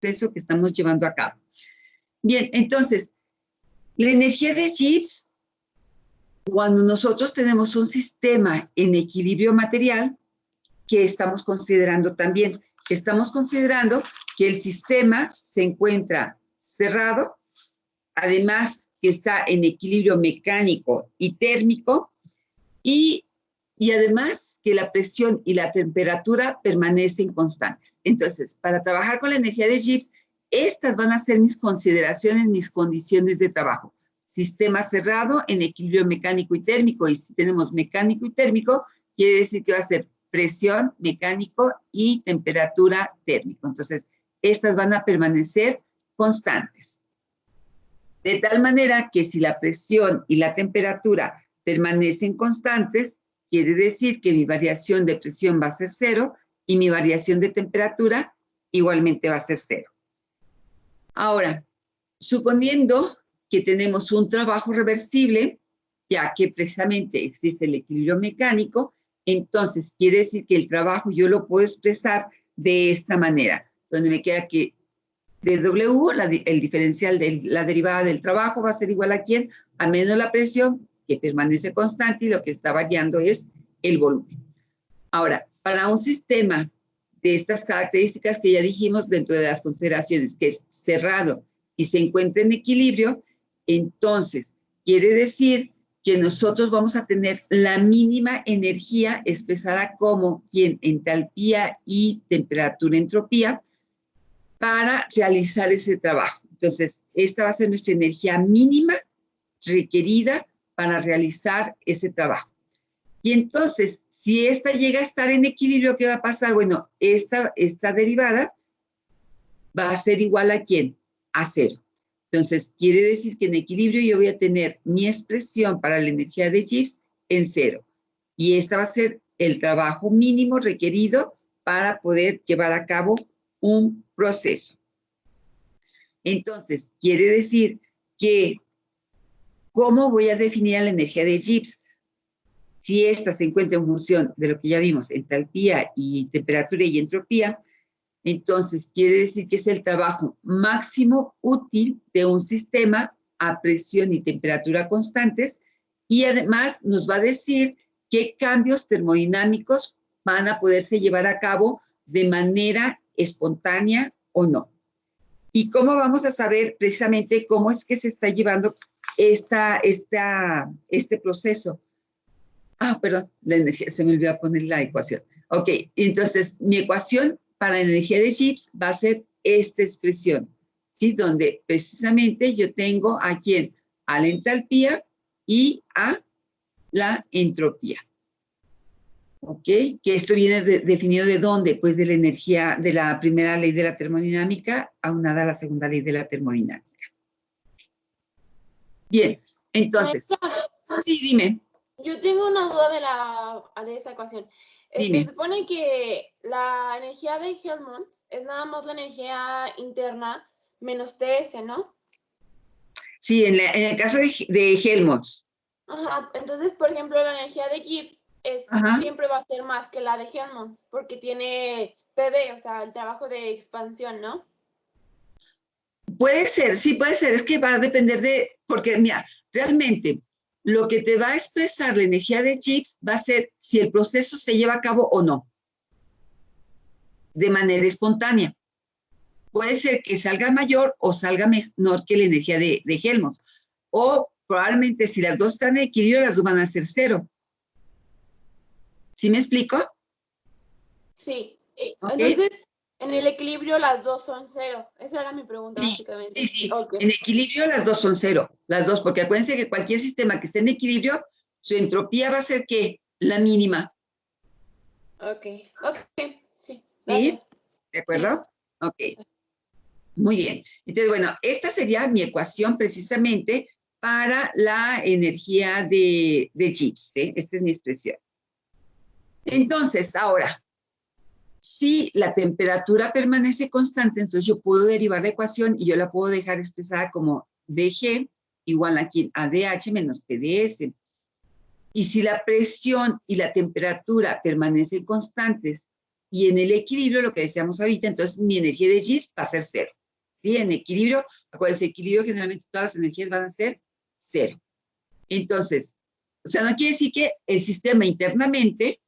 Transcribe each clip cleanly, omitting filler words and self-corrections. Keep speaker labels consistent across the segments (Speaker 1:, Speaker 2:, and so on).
Speaker 1: proceso que estamos llevando a cabo. Bien, entonces, la energía de Gibbs, cuando nosotros tenemos un sistema en equilibrio material, que estamos considerando también, estamos considerando que el sistema se encuentra cerrado, además que está en equilibrio mecánico y térmico, y además que la presión y la temperatura permanecen constantes. Entonces, para trabajar con la energía de Gibbs, estas van a ser mis consideraciones, mis condiciones de trabajo. Sistema cerrado en equilibrio mecánico y térmico, y si tenemos mecánico y térmico, quiere decir que va a ser presión, mecánico y temperatura térmico. Entonces, estas van a permanecer constantes. De tal manera que si la presión y la temperatura permanecen constantes, quiere decir que mi variación de presión va a ser 0 y mi variación de temperatura igualmente va a ser 0. Ahora, suponiendo que tenemos un trabajo reversible, ya que precisamente existe el equilibrio mecánico, entonces quiere decir que el trabajo yo lo puedo expresar de esta manera, donde me queda que dW, el diferencial de la derivada del trabajo va a ser igual a ¿quién? A menos la presión, que permanece constante, y lo que está variando es el volumen. Ahora, para un sistema de estas características que ya dijimos dentro de las consideraciones, que es cerrado y se encuentra en equilibrio, entonces quiere decir que nosotros vamos a tener la mínima energía expresada como ¿quién? Entalpía y temperatura-entropía para realizar ese trabajo. Entonces, esta va a ser nuestra energía mínima requerida para realizar ese trabajo. Y entonces, si esta llega a estar en equilibrio, ¿qué va a pasar? Bueno, esta derivada va a ser igual a ¿quién? A 0. Entonces, quiere decir que en equilibrio yo voy a tener mi expresión para la energía de Gibbs en 0. Y esta va a ser el trabajo mínimo requerido para poder llevar a cabo un proceso. Entonces, quiere decir que, ¿cómo voy a definir la energía de Gibbs? Si esta se encuentra en función de lo que ya vimos, entalpía y temperatura y entropía, entonces quiere decir que es el trabajo máximo útil de un sistema a presión y temperatura constantes, y además nos va a decir qué cambios termodinámicos van a poderse llevar a cabo de manera espontánea o no. ¿Y cómo vamos a saber precisamente cómo es que se está llevando este proceso? Ah, perdón, la energía, se me olvidó poner la ecuación. Ok, entonces mi ecuación para la energía de Gibbs va a ser esta expresión, ¿sí? Donde precisamente yo tengo a ¿quién? A la entalpía y a la entropía. ¿Ok? Que esto viene definido ¿de dónde? Pues de la energía, de la primera ley de la termodinámica aunada a la segunda ley de la termodinámica. Bien, entonces, sí, dime.
Speaker 2: Yo tengo una duda de esa ecuación. Se supone que la energía de Helmholtz es nada más la energía interna menos TS, ¿no?
Speaker 1: Sí, en el caso de Helmholtz.
Speaker 2: Ajá, entonces, por ejemplo, la energía de Gibbs siempre va a ser más que la de Helmholtz, porque tiene PV, o sea, el trabajo de expansión, ¿no?
Speaker 1: Puede ser, sí puede ser, es que va a depender porque mira, realmente lo que te va a expresar la energía de Gibbs va a ser si el proceso se lleva a cabo o no, de manera espontánea. Puede ser que salga mayor o salga menor que la energía de Helmholtz, o probablemente si las dos están en equilibrio, las dos van a ser 0. ¿Sí me explico?
Speaker 2: Sí. ¿Okay? Entonces, en el equilibrio las dos son 0. Esa era mi pregunta, sí, básicamente.
Speaker 1: Sí. Okay. En equilibrio las dos son 0. Las dos, porque acuérdense que cualquier sistema que esté en equilibrio, su entropía va a ser ¿qué? La mínima.
Speaker 2: Ok, sí. Gracias.
Speaker 1: ¿Sí? ¿De acuerdo? Sí. Ok. Muy bien. Entonces, bueno, esta sería mi ecuación precisamente para la energía de Gibbs. ¿Sí? Esta es mi expresión. Entonces, ahora, si la temperatura permanece constante, entonces yo puedo derivar la ecuación y yo la puedo dejar expresada como dG igual a dH menos TdS. Y si la presión y la temperatura permanecen constantes y en el equilibrio, lo que decíamos ahorita, entonces mi energía de Gibbs va a ser cero. ¿Sí? En equilibrio, acuérdense, equilibrio generalmente todas las energías van a ser cero. Entonces, o sea, no quiere decir que el sistema internamente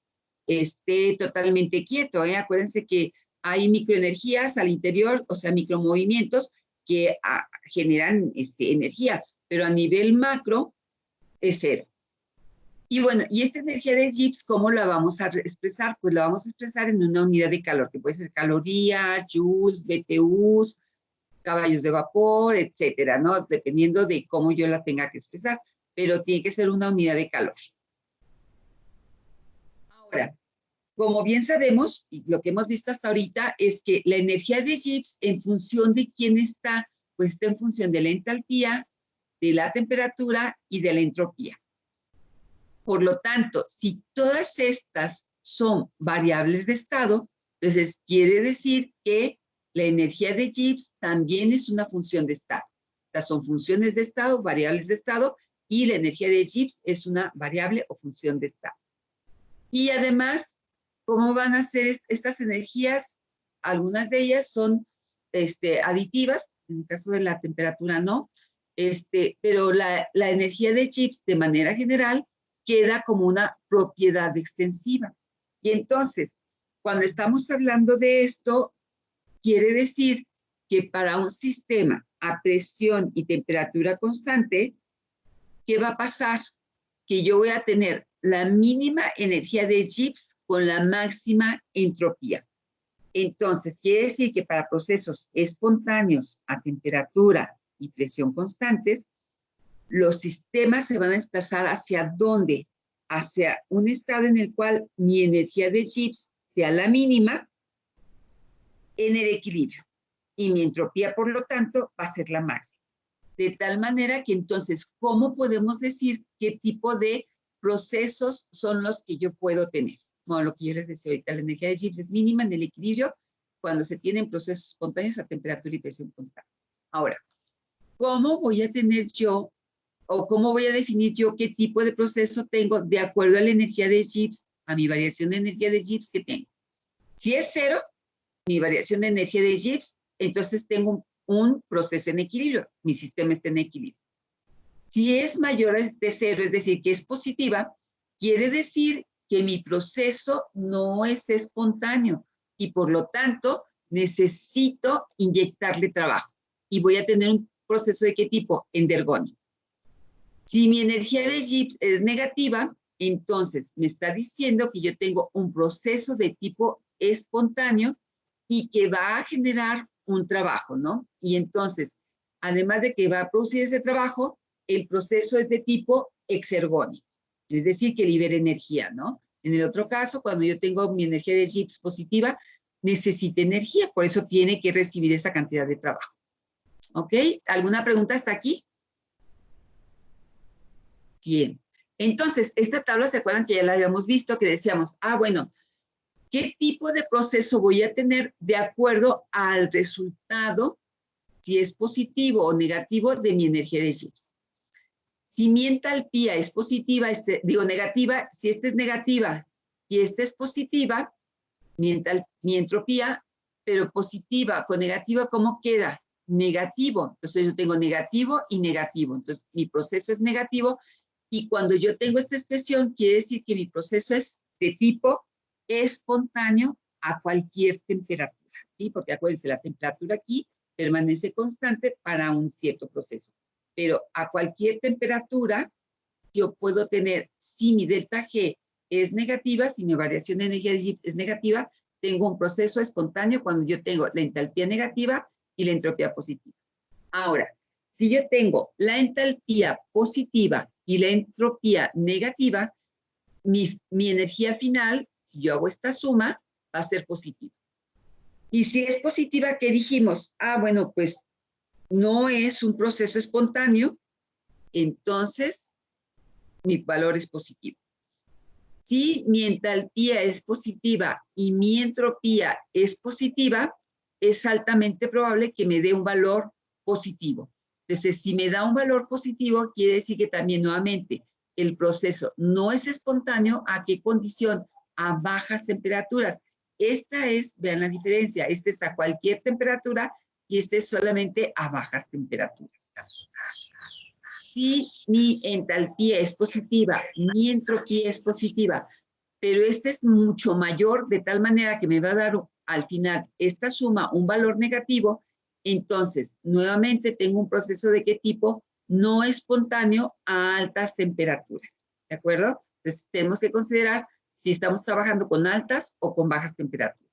Speaker 1: esté totalmente quieto, ¿eh? Acuérdense que hay microenergías al interior, o sea, micromovimientos que generan energía, pero a nivel macro es cero. Y bueno, y esta energía de Gibbs, ¿cómo la vamos a expresar? Pues la vamos a expresar en una unidad de calor, que puede ser calorías, joules, BTUs, caballos de vapor, etcétera, ¿no? Dependiendo de cómo yo la tenga que expresar, pero tiene que ser una unidad de calor. Ahora, como bien sabemos, y lo que hemos visto hasta ahorita es que la energía de Gibbs, en función de quién está, pues está en función de la entalpía, de la temperatura y de la entropía. Por lo tanto, si todas estas son variables de estado, entonces quiere decir que la energía de Gibbs también es una función de estado. Estas son funciones de estado, variables de estado, y la energía de Gibbs es una variable o función de estado. Y además, ¿cómo van a ser estas energías? Algunas de ellas son aditivas, en el caso de la temperatura no, pero la energía de Gibbs de manera general queda como una propiedad extensiva. Y entonces, cuando estamos hablando de esto, quiere decir que para un sistema a presión y temperatura constante, ¿qué va a pasar? Que yo voy a tener la mínima energía de Gibbs con la máxima entropía. Entonces, quiere decir que para procesos espontáneos a temperatura y presión constantes, los sistemas se van a desplazar ¿hacia dónde? Hacia un estado en el cual mi energía de Gibbs sea la mínima en el equilibrio y mi entropía, por lo tanto, va a ser la máxima. De tal manera que entonces, ¿cómo podemos decir qué tipo de procesos son los que yo puedo tener? Bueno, lo que yo les decía ahorita, la energía de Gibbs es mínima en el equilibrio cuando se tienen procesos espontáneos a temperatura y presión constante. Ahora, ¿cómo voy a tener yo o cómo voy a definir yo qué tipo de proceso tengo de acuerdo a la energía de Gibbs, a mi variación de energía de Gibbs que tengo? Si es cero, mi variación de energía de Gibbs, entonces tengo un proceso en equilibrio, mi sistema está en equilibrio. Si es mayor de cero, es decir, que es positiva, quiere decir que mi proceso no es espontáneo y por lo tanto necesito inyectarle trabajo y voy a tener un proceso de qué tipo, endergónico. Si mi energía de Gibbs es negativa, entonces me está diciendo que yo tengo un proceso de tipo espontáneo y que va a generar un trabajo, ¿no? Y entonces, además de que va a producir ese trabajo, el proceso es de tipo exergónico, es decir, que libera energía, ¿no? En el otro caso, cuando yo tengo mi energía de Gibbs positiva, necesita energía, por eso tiene que recibir esa cantidad de trabajo. ¿Ok? ¿Alguna pregunta hasta aquí? Bien. Entonces, esta tabla, ¿se acuerdan que ya la habíamos visto? Que decíamos, bueno, ¿qué tipo de proceso voy a tener de acuerdo al resultado, si es positivo o negativo, de mi energía de Gibbs? Si mi entalpía es positiva, negativa, si esta es negativa y esta es positiva, mi entropía, pero positiva con negativa, ¿cómo queda? Negativo. Entonces yo tengo negativo y negativo. Entonces mi proceso es negativo y cuando yo tengo esta expresión, quiere decir que mi proceso es de tipo espontáneo a cualquier temperatura, ¿sí? Porque acuérdense, la temperatura aquí permanece constante para un cierto proceso. Pero a cualquier temperatura yo puedo tener, si mi delta G es negativa, si mi variación de energía de Gibbs es negativa, tengo un proceso espontáneo cuando yo tengo la entalpía negativa y la entropía positiva. Ahora, si yo tengo la entalpía positiva y la entropía negativa, mi energía final, si yo hago esta suma, va a ser positiva. Y si es positiva, ¿qué dijimos? Bueno, pues no es un proceso espontáneo, entonces mi valor es positivo. Si mi entalpía es positiva y mi entropía es positiva, es altamente probable que me dé un valor positivo. Entonces, si me da un valor positivo, quiere decir que también nuevamente el proceso no es espontáneo. ¿A qué condición? A bajas temperaturas. Esta es, vean la diferencia, este es a cualquier temperatura y este es solamente a bajas temperaturas. Si mi entalpía es positiva, mi entropía es positiva, pero este es mucho mayor de tal manera que me va a dar al final esta suma un valor negativo, entonces nuevamente tengo un proceso de qué tipo, no espontáneo a altas temperaturas, ¿de acuerdo? Entonces tenemos que considerar si estamos trabajando con altas o con bajas temperaturas.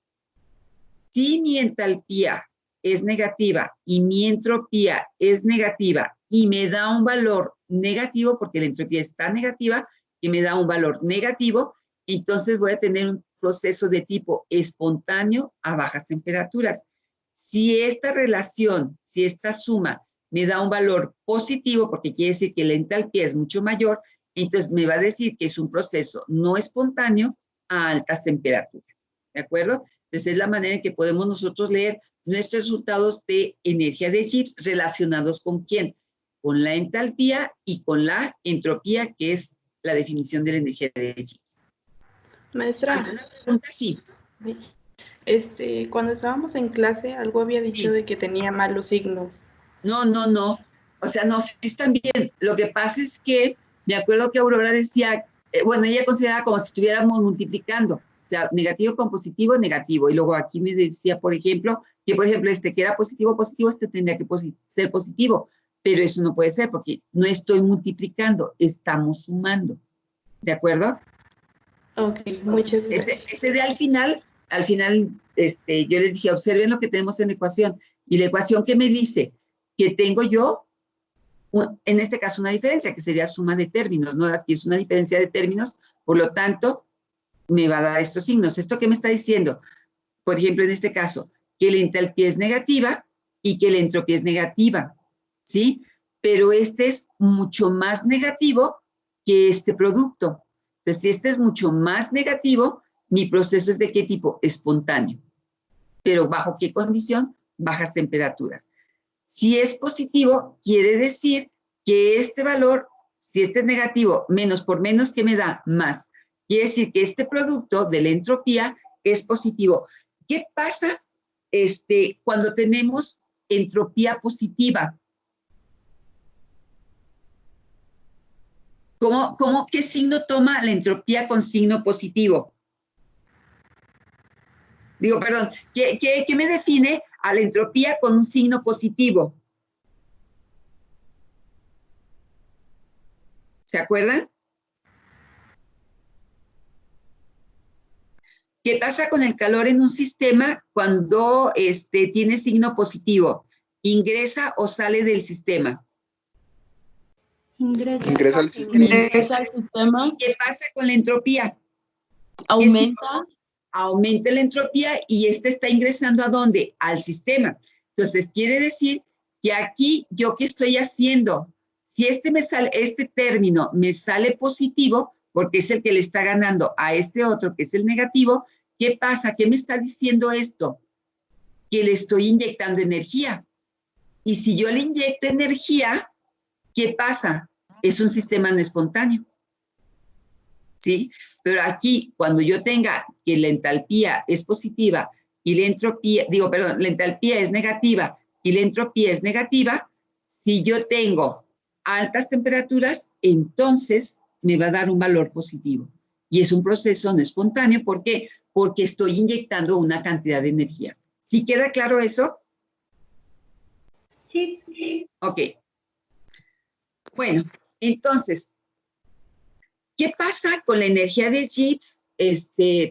Speaker 1: Si mi entalpía es negativa y mi entropía es negativa y me da un valor negativo, porque la entropía está negativa y me da un valor negativo, entonces voy a tener un proceso de tipo espontáneo a bajas temperaturas. Si esta relación, si esta suma me da un valor positivo, porque quiere decir que la entalpía es mucho mayor, entonces me va a decir que es un proceso no espontáneo a altas temperaturas. ¿De acuerdo? Entonces es la manera en que podemos nosotros leer nuestros resultados de energía de Gibbs relacionados con quién, con la entalpía y con la entropía, que es la definición de la energía de Gibbs.
Speaker 3: Maestra.
Speaker 1: ¿Alguna pregunta? Sí.
Speaker 3: Cuando estábamos en clase, algo había dicho de que tenía malos signos.
Speaker 1: No. O sea, no, sí están bien. Lo que pasa es que me acuerdo que Aurora decía, bueno, ella consideraba como si estuviéramos multiplicando. O sea, negativo con positivo, negativo. Y luego aquí me decía, por ejemplo, que que era positivo, tendría que ser positivo. Pero eso no puede ser porque no estoy multiplicando, estamos sumando. ¿De acuerdo?
Speaker 3: Ok, muchas gracias.
Speaker 1: Ese de al final, yo les dije, observen lo que tenemos en la ecuación. Y la ecuación que me dice que tengo yo, en este caso una diferencia, que sería suma de términos, ¿no? Aquí es una diferencia de términos, por lo tanto, me va a dar estos signos. ¿Esto qué me está diciendo? Por ejemplo, en este caso, que la entalpía es negativa y que la entropía es negativa, ¿sí? Pero este es mucho más negativo que este producto. Entonces, si este es mucho más negativo, mi proceso es de qué tipo? Espontáneo. ¿Pero bajo qué condición? Bajas temperaturas. Si es positivo, quiere decir que este valor, si este es negativo, menos por menos, ¿qué me da? Más. Quiere decir que este producto de la entropía es positivo. ¿Qué pasa cuando tenemos entropía positiva? ¿Qué signo toma la entropía con signo positivo? Digo, perdón, ¿qué me define a la entropía con un signo positivo? ¿Se acuerdan? ¿Qué pasa con el calor en un sistema cuando tiene signo positivo? ¿Ingresa o sale del sistema?
Speaker 3: Ingresa al sistema.
Speaker 1: ¿Y qué pasa con la entropía?
Speaker 2: Aumenta.
Speaker 1: Aumenta la entropía y está ingresando ¿a dónde? Al sistema. Entonces, quiere decir que aquí, ¿yo qué estoy haciendo? Si este término me sale positivo, porque es el que le está ganando a este otro, que es el negativo, ¿qué pasa? ¿Qué me está diciendo esto? Que le estoy inyectando energía. Y si yo le inyecto energía, ¿qué pasa? Es un sistema no espontáneo. ¿Sí? Pero aquí, cuando yo tenga que la entalpía es positiva y la entropía, la entalpía es negativa y la entropía es negativa, si yo tengo altas temperaturas, entonces me va a dar un valor positivo. Y es un proceso no espontáneo. ¿Por qué? Porque estoy inyectando una cantidad de energía. ¿Sí queda claro eso?
Speaker 2: Sí.
Speaker 1: Ok. Bueno, entonces, ¿qué pasa con la energía de Gibbs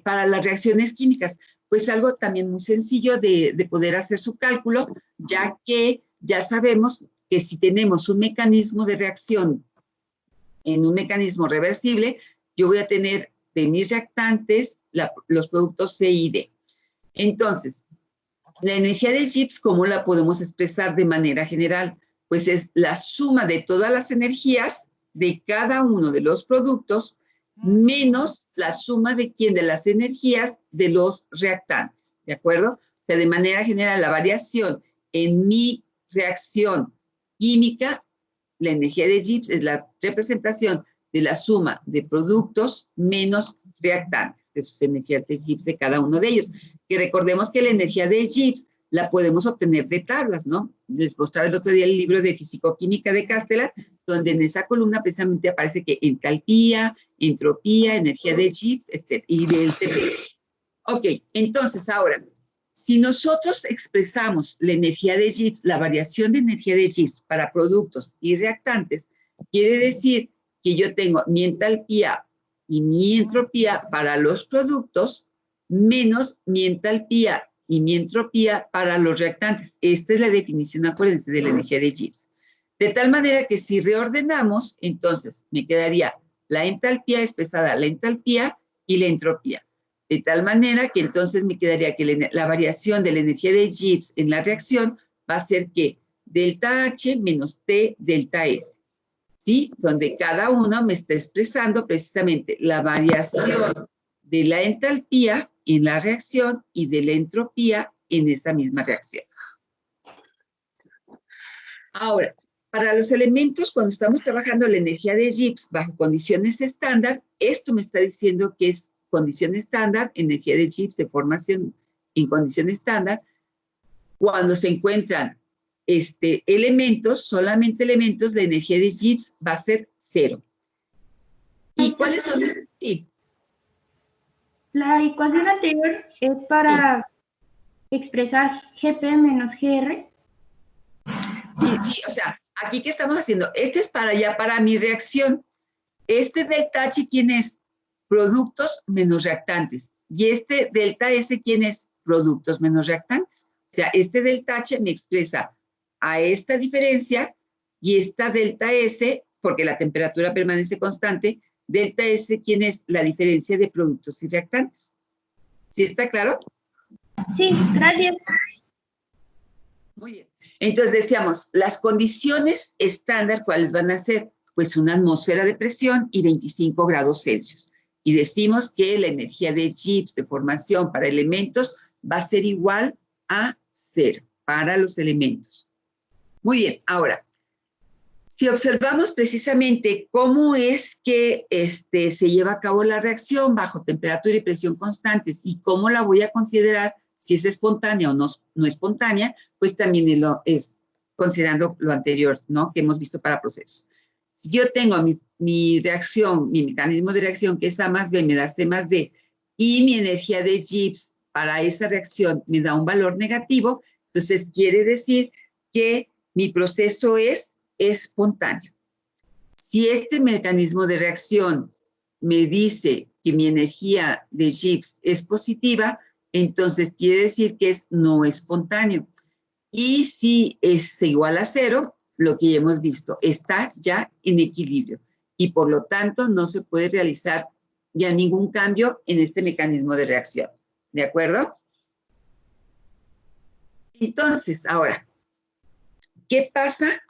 Speaker 1: para las reacciones químicas? Pues algo también muy sencillo de poder hacer su cálculo, ya que ya sabemos que si tenemos un mecanismo de reacción en un mecanismo reversible, yo voy a tener de mis reactantes los productos C y D. Entonces, la energía de Gibbs, ¿cómo la podemos expresar de manera general? Pues es la suma de todas las energías de cada uno de los productos menos la suma de las energías de los reactantes, ¿de acuerdo? O sea, de manera general, la variación en mi reacción química, la energía de Gibbs es la representación de la suma de productos menos reactantes. de sus energías de Gibbs de cada uno de ellos. Que recordemos que la energía de Gibbs la podemos obtener de tablas, ¿no? Les mostraba el otro día el libro de Fisicoquímica de Castelar, donde en esa columna precisamente aparece que entalpía, entropía, energía de Gibbs, etc. y del TP. Ok, entonces ahora, si nosotros expresamos la energía de Gibbs, la variación de energía de Gibbs para productos y reactantes, quiere decir que yo tengo mi entalpía y mi entropía para los productos menos mi entalpía y mi entropía para los reactantes. Esta es la definición, acuérdense, de la energía de Gibbs. De tal manera que si reordenamos, entonces me quedaría la entalpía expresada, la entalpía y la entropía. De tal manera que entonces me quedaría que la variación de la energía de Gibbs en la reacción va a ser que delta H menos T delta S. ¿Sí? Donde cada uno me está expresando precisamente la variación de la entalpía en la reacción y de la entropía en esa misma reacción. Ahora, para los elementos, cuando estamos trabajando la energía de Gibbs bajo condiciones estándar, esto me está diciendo que es condición estándar, energía de Gibbs de formación en condición estándar, cuando se encuentran elementos, solamente elementos, la energía de Gibbs va a ser 0. ¿Y cuáles son? Sí.
Speaker 4: La ecuación anterior es para expresar GP menos GR.
Speaker 1: Sí, o sea, aquí ¿qué estamos haciendo? Este es para mi reacción. Este delta H, ¿quién es? Productos menos reactantes. Y este delta S, ¿quién es? Productos menos reactantes. O sea, este delta H me expresa a esta diferencia y esta delta S, porque la temperatura permanece constante, delta S, ¿quién es? La diferencia de productos y reactantes. ¿Sí está claro?
Speaker 4: Sí, gracias.
Speaker 1: Muy bien. Entonces decíamos, las condiciones estándar, ¿cuáles van a ser? Pues una atmósfera de presión y 25 grados Celsius. Y decimos que la energía de Gibbs de formación para elementos va a ser igual a 0 para los elementos. Muy bien, ahora, si observamos precisamente cómo es que se lleva a cabo la reacción bajo temperatura y presión constantes y cómo la voy a considerar, si es espontánea o no espontánea, pues también es considerando lo anterior, ¿no? Que hemos visto para procesos. Si yo tengo mi reacción, mi mecanismo de reacción, que es A más B me da C más D, y mi energía de Gibbs para esa reacción me da un valor negativo, entonces quiere decir que mi proceso es espontáneo. Si este mecanismo de reacción me dice que mi energía de Gibbs es positiva, entonces quiere decir que es no espontáneo. Y si es igual a 0, lo que ya hemos visto, está ya en equilibrio. Y por lo tanto, no se puede realizar ya ningún cambio en este mecanismo de reacción. ¿De acuerdo? Entonces, ahora, ¿qué pasa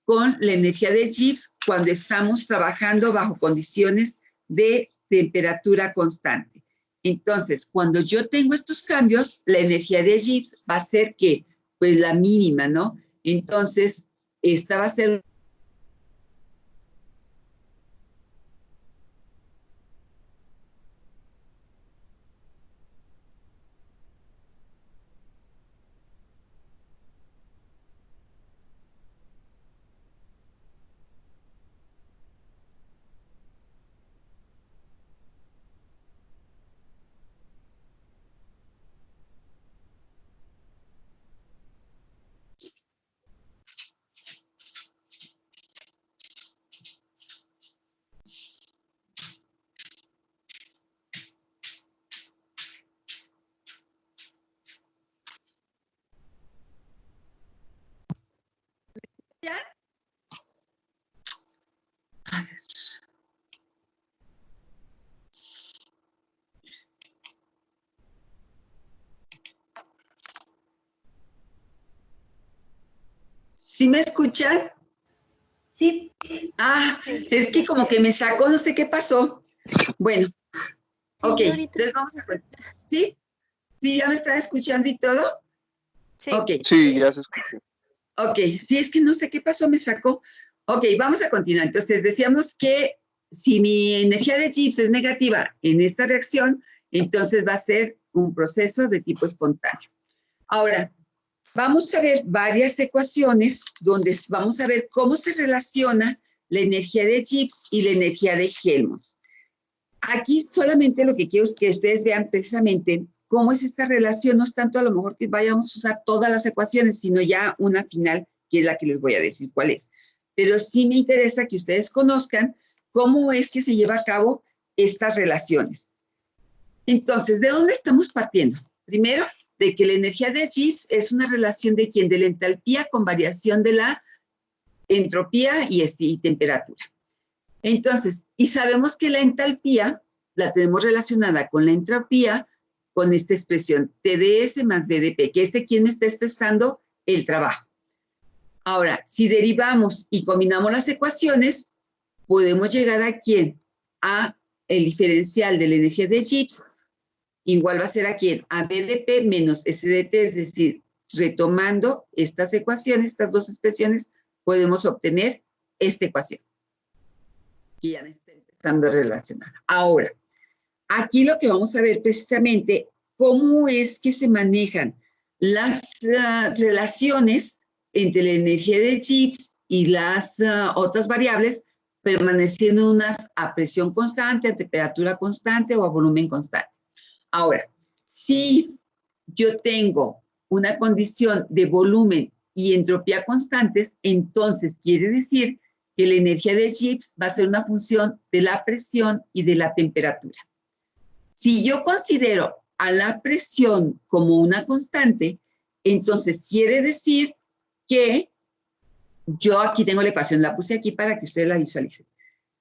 Speaker 1: con la energía de Gibbs cuando estamos trabajando bajo condiciones de temperatura constante? Entonces, cuando yo tengo estos cambios, la energía de Gibbs va a ser que, pues la mínima, ¿no? Entonces, esta va a ser ¿Sí me escuchan?
Speaker 4: Sí.
Speaker 1: Ah, es que como que me sacó, no sé qué pasó. Bueno, ok, entonces vamos a continuar. ¿Sí? ¿Sí ya me están escuchando y todo?
Speaker 2: Sí.
Speaker 1: Okay.
Speaker 5: Sí, ya se escuchó.
Speaker 1: Ok, sí, es que no sé qué pasó, me sacó. Ok, vamos a continuar. Entonces decíamos que si mi energía de Gibbs es negativa en esta reacción, Entonces va a ser un proceso de tipo espontáneo. Ahora, vamos a ver varias ecuaciones donde vamos a ver cómo se relaciona la energía de Gibbs y la energía de Helmholtz. Aquí solamente lo que quiero es que ustedes vean precisamente cómo es esta relación, no es tanto a lo mejor que vayamos a usar todas las ecuaciones, sino ya una final, que es la que les voy a decir cuál es. Pero sí me interesa que ustedes conozcan cómo es que se lleva a cabo estas relaciones. Entonces, ¿de dónde estamos partiendo? Primero, de que la energía de Gibbs es una relación de ¿quién? De la entalpía con variación de la entropía y temperatura. Entonces, y sabemos que la entalpía la tenemos relacionada con la entropía, con esta expresión TdS más BDP, que ¿quién me está expresando? El trabajo. Ahora, si derivamos y combinamos las ecuaciones, podemos llegar a ¿quién? A el diferencial de la energía de Gibbs, igual va a ser a ¿quién? A BDP menos SDT, es decir, retomando estas ecuaciones, estas dos expresiones, podemos obtener esta ecuación, que ya me está empezando a relacionar. Ahora, aquí lo que vamos a ver precisamente, cómo es que se manejan las relaciones entre la energía de Gibbs y las otras variables, permaneciendo unas a presión constante, a temperatura constante o a volumen constante. Ahora, si yo tengo una condición de volumen y entropía constantes, entonces quiere decir que la energía de Gibbs va a ser una función de la presión y de la temperatura. Si yo considero a la presión como una constante, entonces quiere decir que yo aquí tengo la ecuación, la puse aquí para que ustedes la visualicen.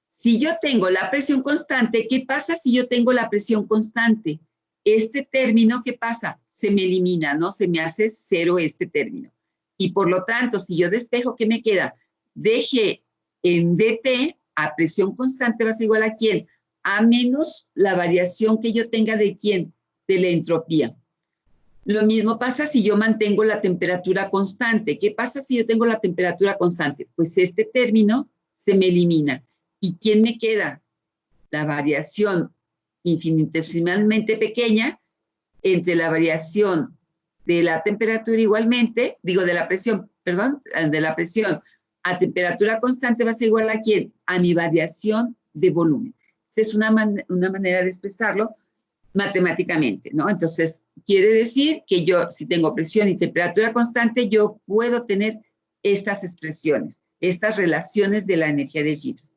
Speaker 1: Si yo tengo la presión constante, ¿qué pasa si yo tengo la presión constante? Este término, ¿qué pasa? Se me elimina, ¿no? Se me hace cero este término. Y por lo tanto, si yo despejo, ¿qué me queda? Dg en dt a presión constante va a ser igual a ¿quién? A menos la variación que yo tenga de ¿quién? De la entropía. Lo mismo pasa si yo mantengo la temperatura constante. ¿Qué pasa si yo tengo la temperatura constante? Pues este término se me elimina. ¿Y quién me queda? La variación infinitesimalmente pequeña entre la variación de la temperatura igualmente, digo de la presión, perdón, de la presión a temperatura constante va a ser igual a ¿quién? A mi variación de volumen. Esta es una manera de expresarlo matemáticamente, ¿no? Entonces, quiere decir que yo, si tengo presión y temperatura constante, yo puedo tener estas expresiones, estas relaciones de la energía de Gibbs.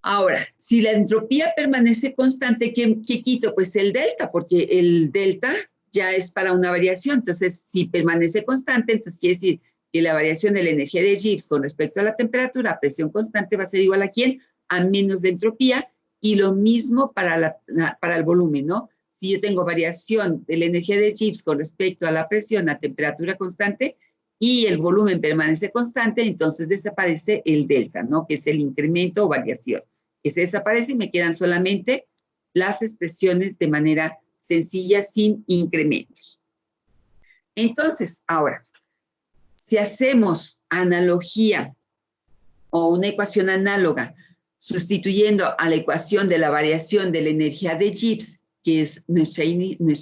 Speaker 1: Ahora, si la entropía permanece constante, ¿qué quito? Pues el delta, porque el delta ya es para una variación. Entonces, si permanece constante, entonces quiere decir que la variación de la energía de Gibbs con respecto a la temperatura a presión constante va a ser igual a ¿quién? A menos de entropía, y lo mismo para el volumen, ¿no? Si yo tengo variación de la energía de Gibbs con respecto a la presión a temperatura constante y el volumen permanece constante, entonces desaparece el delta, ¿no? Que es el incremento o variación. Que se desaparece y me quedan solamente las expresiones de manera sencilla sin incrementos. Entonces, ahora, si hacemos analogía o una ecuación análoga sustituyendo a la ecuación de la variación de la energía de Gibbs, que es nuestra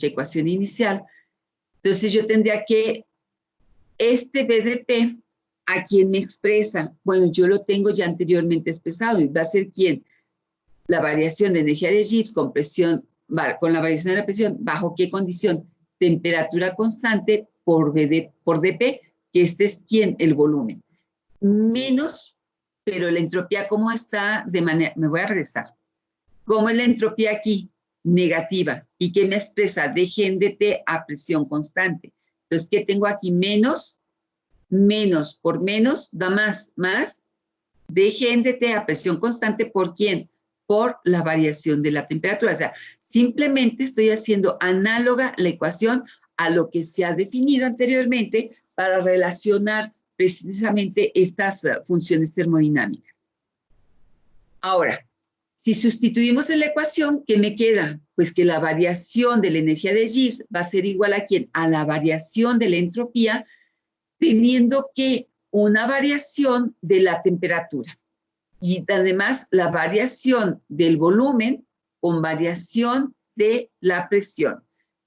Speaker 1: ecuación inicial, entonces yo tendría que este BDP, ¿a quién me expresa? Bueno, yo lo tengo ya anteriormente expresado y va a ser ¿quién? La variación de energía de Gibbs con la variación de la presión, ¿bajo qué condición? Temperatura constante por dP, que este es ¿quién? El volumen. Menos, pero la entropía, ¿cómo está? Me voy a regresar. ¿Cómo es la entropía aquí? Negativa. ¿Y qué me expresa? dG en dt a presión constante. Entonces, ¿qué tengo aquí? Menos por menos da más dG en dt a presión constante, ¿por quién? Por la variación de la temperatura. O sea, simplemente estoy haciendo análoga la ecuación a lo que se ha definido anteriormente para relacionar precisamente estas funciones termodinámicas. Ahora, si sustituimos en la ecuación, ¿qué me queda? Pues que la variación de la energía de Gibbs va a ser igual a ¿quién? A la variación de la entropía, teniendo que una variación de la temperatura. Y además la variación del volumen con variación de la presión.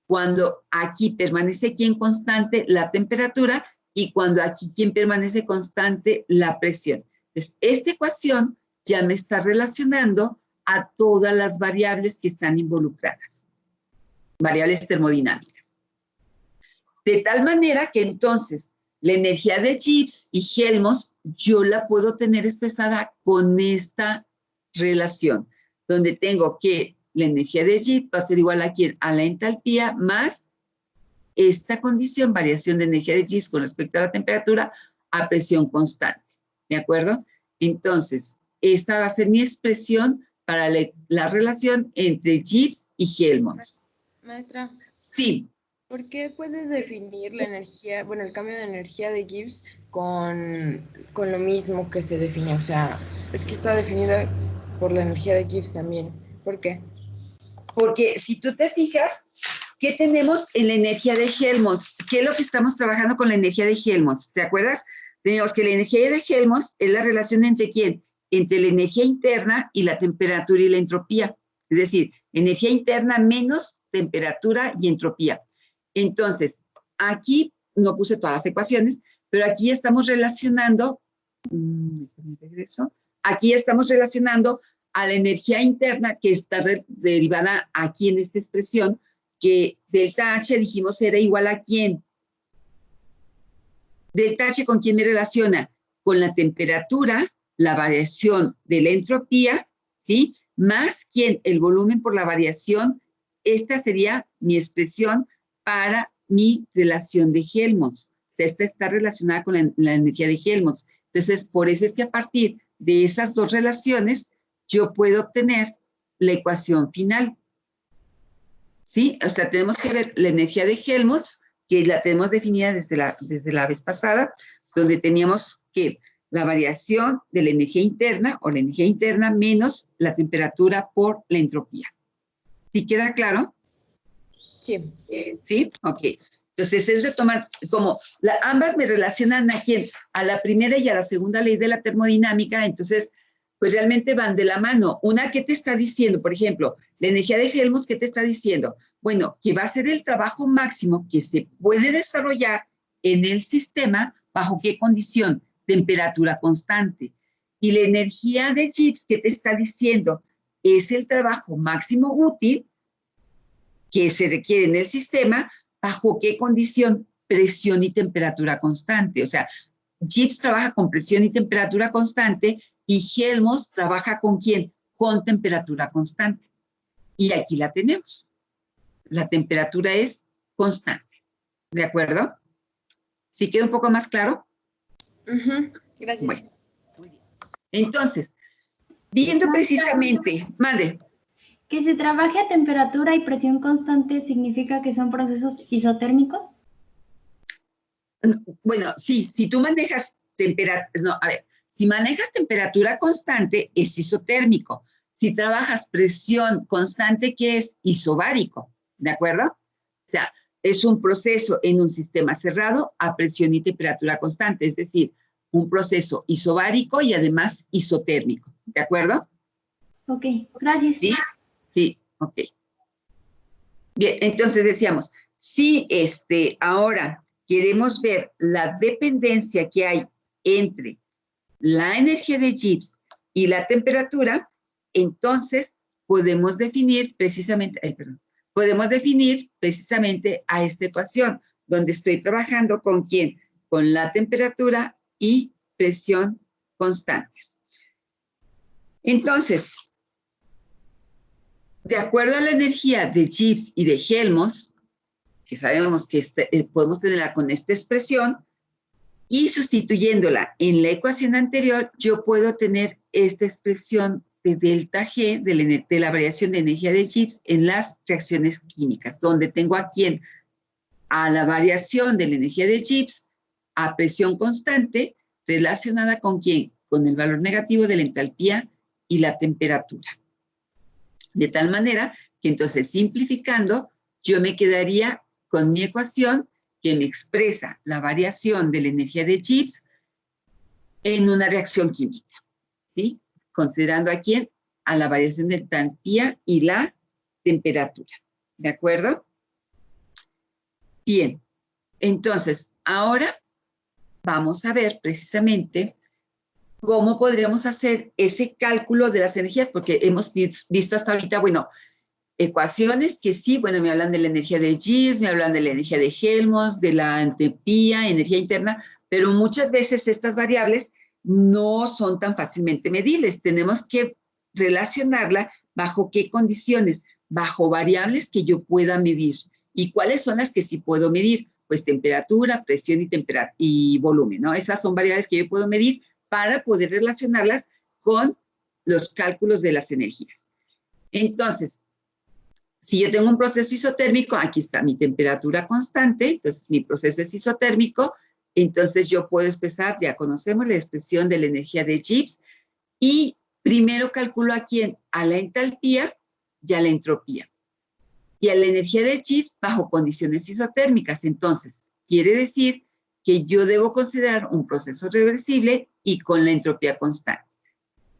Speaker 1: Cuando aquí permanece ¿quién constante? La temperatura, y cuando aquí ¿quién permanece constante? La presión. Entonces, esta ecuación ya me está relacionando a todas las variables que están involucradas, variables termodinámicas. De tal manera que entonces la energía de Gibbs y Helmholtz yo la puedo tener expresada con esta relación, donde tengo que la energía de Gibbs va a ser igual a ¿quién? A la entalpía más esta condición, variación de energía de Gibbs con respecto a la temperatura, a presión constante. ¿De acuerdo? Entonces, esta va a ser mi expresión para la relación entre Gibbs y Helmholtz.
Speaker 3: Maestra.
Speaker 1: Sí.
Speaker 3: ¿Por qué puede definir la energía, bueno, el cambio de energía de Gibbs con lo mismo que se define? O sea, es que está definida por la energía de Gibbs también. ¿Por qué?
Speaker 1: Porque si tú te fijas, ¿qué tenemos en la energía de Helmholtz? ¿Qué es lo que estamos trabajando con la energía de Helmholtz? ¿Te acuerdas? Tenemos que la energía de Helmholtz es la relación entre ¿quién? Entre la energía interna y la temperatura y la entropía. Es decir, energía interna menos temperatura y entropía. Entonces, aquí no puse todas las ecuaciones, pero aquí estamos relacionando, déjame regreso, aquí estamos relacionando a la energía interna que está derivada aquí en esta expresión, que delta H dijimos era igual a ¿quién? Delta H ¿con quién me relaciona? Con la temperatura, la variación de la entropía, ¿sí? Más ¿quién? El volumen por la variación. Esta sería mi expresión para mi relación de Helmholtz. O sea, esta está relacionada con la energía de Helmholtz. Entonces, por eso es que a partir de esas dos relaciones, yo puedo obtener la ecuación final. ¿Sí? O sea, tenemos que ver la energía de Helmholtz, que la tenemos definida desde la vez pasada, donde teníamos que la variación de la energía interna, o la energía interna menos la temperatura por la entropía. ¿Sí queda claro?
Speaker 3: Sí.
Speaker 1: ¿Sí? Ok. Entonces, es retomar, como ambas me relacionan a quién, a la primera y a la segunda ley de la termodinámica, entonces, pues realmente van de la mano. Una, ¿qué te está diciendo? Por ejemplo, la energía de Helmholtz, ¿qué te está diciendo? Bueno, que va a ser el trabajo máximo que se puede desarrollar en el sistema, ¿bajo qué condición? Temperatura constante. Y la energía de Gibbs, ¿qué te está diciendo? Es el trabajo máximo útil que se requiere en el sistema, ¿bajo qué condición? Presión y temperatura constante. O sea, Gibbs trabaja con presión y temperatura constante y Helmholtz trabaja ¿con quién? Con temperatura constante. Y aquí la tenemos. La temperatura es constante. ¿De acuerdo? ¿Sí queda un poco más claro?
Speaker 3: Gracias.
Speaker 1: Bueno, muy bien. Entonces, viendo precisamente, madre.
Speaker 4: ¿Que se trabaje a temperatura y presión constante significa que son procesos isotérmicos?
Speaker 1: Bueno, sí, si tú manejas si manejas temperatura constante, es isotérmico. Si trabajas presión constante, ¿qué es? Isobárico, ¿de acuerdo? O sea, es un proceso en un sistema cerrado a presión y temperatura constante, es decir, un proceso isobárico y además isotérmico, ¿de acuerdo?
Speaker 4: Ok, gracias.
Speaker 1: ¿Sí? Sí, ok. Bien, entonces decíamos, si ahora queremos ver la dependencia que hay entre la energía de Gibbs y la temperatura, entonces podemos definir precisamente, a esta ecuación, donde estoy trabajando con ¿quién? Con la temperatura y presión constantes. Entonces, de acuerdo a la energía de Gibbs y de Helmholtz, que sabemos que podemos tenerla con esta expresión, y sustituyéndola en la ecuación anterior, yo puedo tener esta expresión de delta G de la variación de energía de Gibbs en las reacciones químicas, donde tengo aquí a la variación de la energía de Gibbs a presión constante relacionada con ¿quién? Con el valor negativo de la entalpía y la temperatura. De tal manera que entonces simplificando, yo me quedaría con mi ecuación que me expresa la variación de la energía de Gibbs en una reacción química, ¿sí? Considerando a quién, a la variación de entalpía y la temperatura. ¿De acuerdo? Bien. Entonces, ahora vamos a ver precisamente cómo podríamos hacer ese cálculo de las energías, porque hemos visto hasta ahorita, bueno, ecuaciones que sí, bueno, me hablan de la energía de Gibbs, me hablan de la energía de Helmholtz, de la entropía, energía interna, pero muchas veces estas variables no son tan fácilmente medibles. Tenemos que relacionarla bajo qué condiciones, bajo variables que yo pueda medir. ¿Y cuáles son las que sí puedo medir? Pues temperatura, presión y volumen, ¿no? Esas son variables que yo puedo medir para poder relacionarlas con los cálculos de las energías. Entonces, si yo tengo un proceso isotérmico, aquí está mi temperatura constante, entonces mi proceso es isotérmico, entonces yo puedo expresar, ya conocemos la expresión de la energía de Gibbs, y primero calculo a quién, a la entalpía y a la entropía. Y a la energía de Gibbs bajo condiciones isotérmicas. Entonces, quiere decir que yo debo considerar un proceso reversible y con la entropía constante.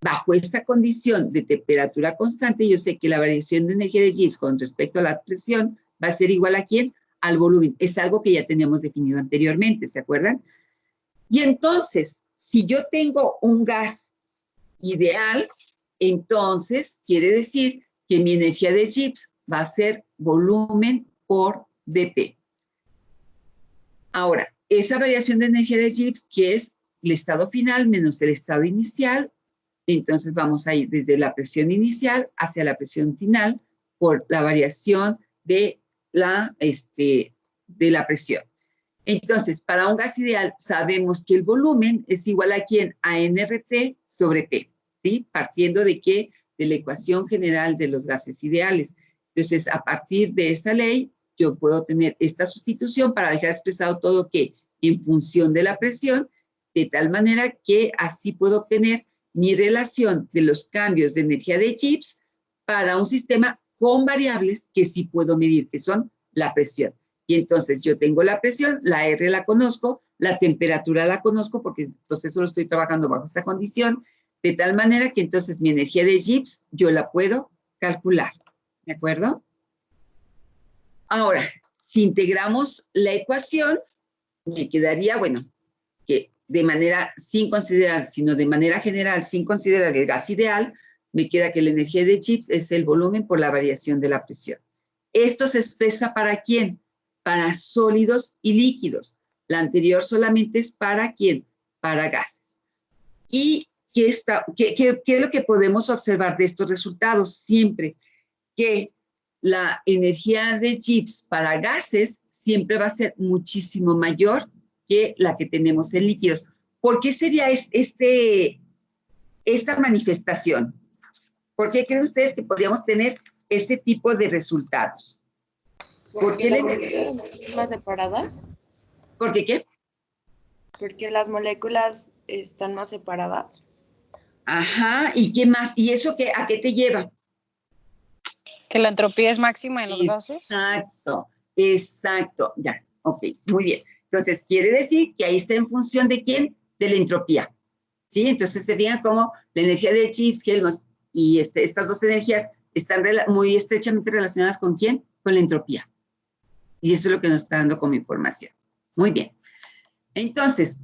Speaker 1: Bajo esta condición de temperatura constante, yo sé que la variación de energía de Gibbs con respecto a la presión va a ser igual a ¿quién? Al volumen. Es algo que ya teníamos definido anteriormente, ¿se acuerdan? Y entonces, si yo tengo un gas ideal, entonces quiere decir que mi energía de Gibbs va a ser volumen por dP. Ahora, esa variación de energía de Gibbs, que es el estado final menos el estado inicial, entonces vamos a ir desde la presión inicial hacia la presión final por la variación de la presión. Entonces, para un gas ideal sabemos que el volumen es igual a ¿quién? A nRT sobre T, ¿sí? Partiendo de ¿qué? De la ecuación general de los gases ideales. Entonces, a partir de esta ley, yo puedo tener esta sustitución para dejar expresado todo que en función de la presión, de tal manera que así puedo obtener mi relación de los cambios de energía de Gibbs para un sistema con variables que sí puedo medir, que son la presión. Y entonces yo tengo la presión, la R la conozco, la temperatura la conozco porque el proceso lo estoy trabajando bajo esta condición, de tal manera que entonces mi energía de Gibbs yo la puedo calcular. ¿De acuerdo? Ahora, si integramos la ecuación, me quedaría, bueno, que de manera sin considerar, sino de manera general, sin considerar el gas ideal, me queda que la energía de Gibbs es el volumen por la variación de la presión. Esto se expresa ¿para quién? Para sólidos y líquidos. La anterior solamente es ¿para quién? Para gases. ¿Y qué es lo que podemos observar de estos resultados? Siempre que la energía de Gibbs para gases siempre va a ser muchísimo mayor que la que tenemos en líquidos. ¿Por qué sería esta manifestación? ¿Por qué creen ustedes que podríamos tener este tipo de resultados?
Speaker 3: ¿Por qué las moléculas están más separadas?
Speaker 1: ¿Por qué qué?
Speaker 3: Porque las moléculas están más separadas.
Speaker 1: Ajá, ¿y qué más? ¿Y eso a qué te lleva?
Speaker 5: Que la entropía es máxima en los gases.
Speaker 1: Exacto, ya, ok, muy bien. Entonces, quiere decir que ahí está en función ¿de quién? De la entropía, ¿sí? Entonces, se fijan cómo la energía de Gibbs, Helmholtz y estas dos energías están muy estrechamente relacionadas ¿con quién? Con la entropía. Y eso es lo que nos está dando como información. Muy bien. Entonces,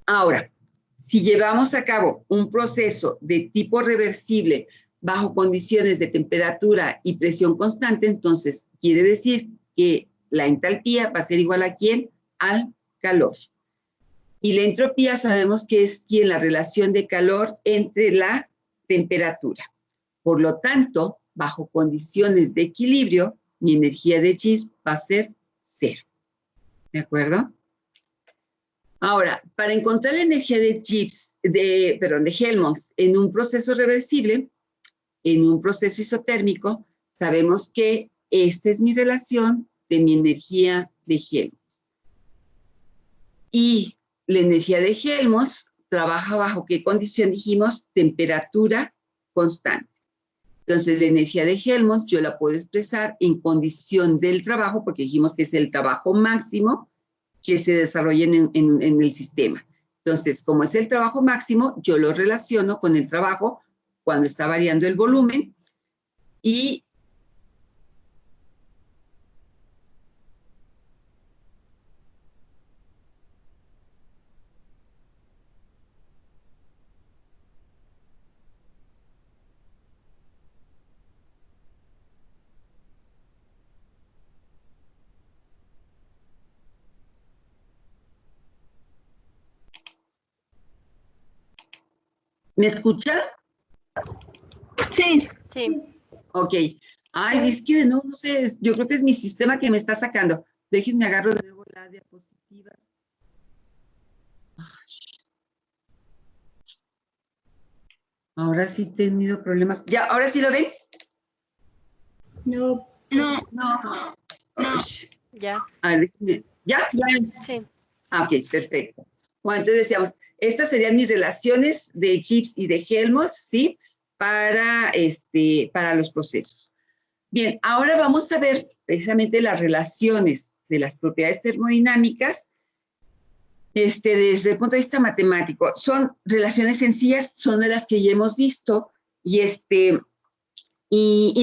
Speaker 1: ahora, si llevamos a cabo un proceso de tipo reversible bajo condiciones de temperatura y presión constante, entonces quiere decir que la entalpía va a ser igual a ¿quién? Al calor. Y la entropía sabemos que es la relación de calor entre la temperatura. Por lo tanto, bajo condiciones de equilibrio, mi energía de Gibbs va a ser 0. ¿De acuerdo? Ahora, para encontrar la energía de Gibbs, de Helmholtz en un proceso reversible, en un proceso isotérmico, sabemos que esta es mi relación de mi energía de Helmholtz. Y la energía de Helmholtz trabaja bajo ¿qué condición dijimos? Temperatura constante. Entonces, la energía de Helmholtz yo la puedo expresar en condición del trabajo, porque dijimos que es el trabajo máximo que se desarrolla en el sistema. Entonces, como es el trabajo máximo, yo lo relaciono con el trabajo cuando está variando el volumen y ¿Me escuchan?
Speaker 5: Sí. Sí.
Speaker 1: Ok. Ay, es que no sé, yo creo que es mi sistema que me está sacando. Déjenme agarro de nuevo las diapositivas. Ahora sí he tenido problemas. ¿Ya? ¿Ahora sí lo ven?
Speaker 4: No.
Speaker 5: No.
Speaker 1: No.
Speaker 5: Ya.
Speaker 1: A ver, déjenme. ¿Ya?
Speaker 5: Sí.
Speaker 1: Ah, ok, perfecto. Bueno, entonces decíamos, estas serían mis relaciones de Gibbs y de Helmholtz, ¿sí? Para los procesos. Bien, ahora vamos a ver precisamente las relaciones de las propiedades termodinámicas desde el punto de vista matemático. Son relaciones sencillas, son de las que ya hemos visto, y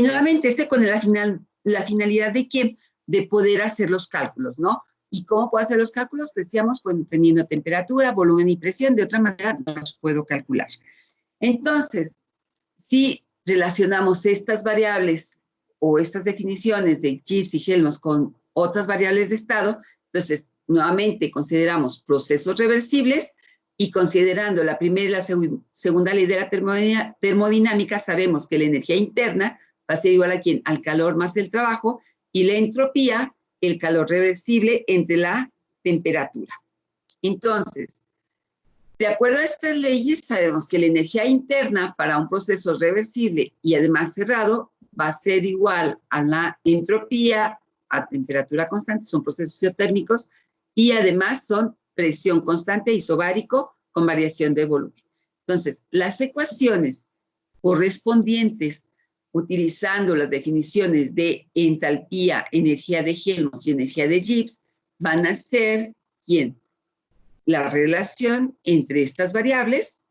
Speaker 1: nuevamente con la finalidad de ¿qué? De poder hacer los cálculos, ¿no? ¿Y cómo puedo hacer los cálculos? Decíamos, pues teniendo temperatura, volumen y presión, de otra manera no los puedo calcular. Entonces, si relacionamos estas variables o estas definiciones de Gibbs y Helmholtz con otras variables de estado, entonces, nuevamente consideramos procesos reversibles y considerando la primera y la segunda ley de la termodinámica, sabemos que la energía interna va a ser igual a ¿quién? Al calor más el trabajo, y la entropía, el calor reversible entre la temperatura. Entonces, de acuerdo a estas leyes, sabemos que la energía interna para un proceso reversible y además cerrado va a ser igual a la entropía a temperatura constante, son procesos isotérmicos, y además son presión constante isobárico con variación de volumen. Entonces, las ecuaciones correspondientes utilizando las definiciones de entalpía, energía de Helmholtz y energía de Gibbs van a ser, ¿quién? La relación entre estas variables,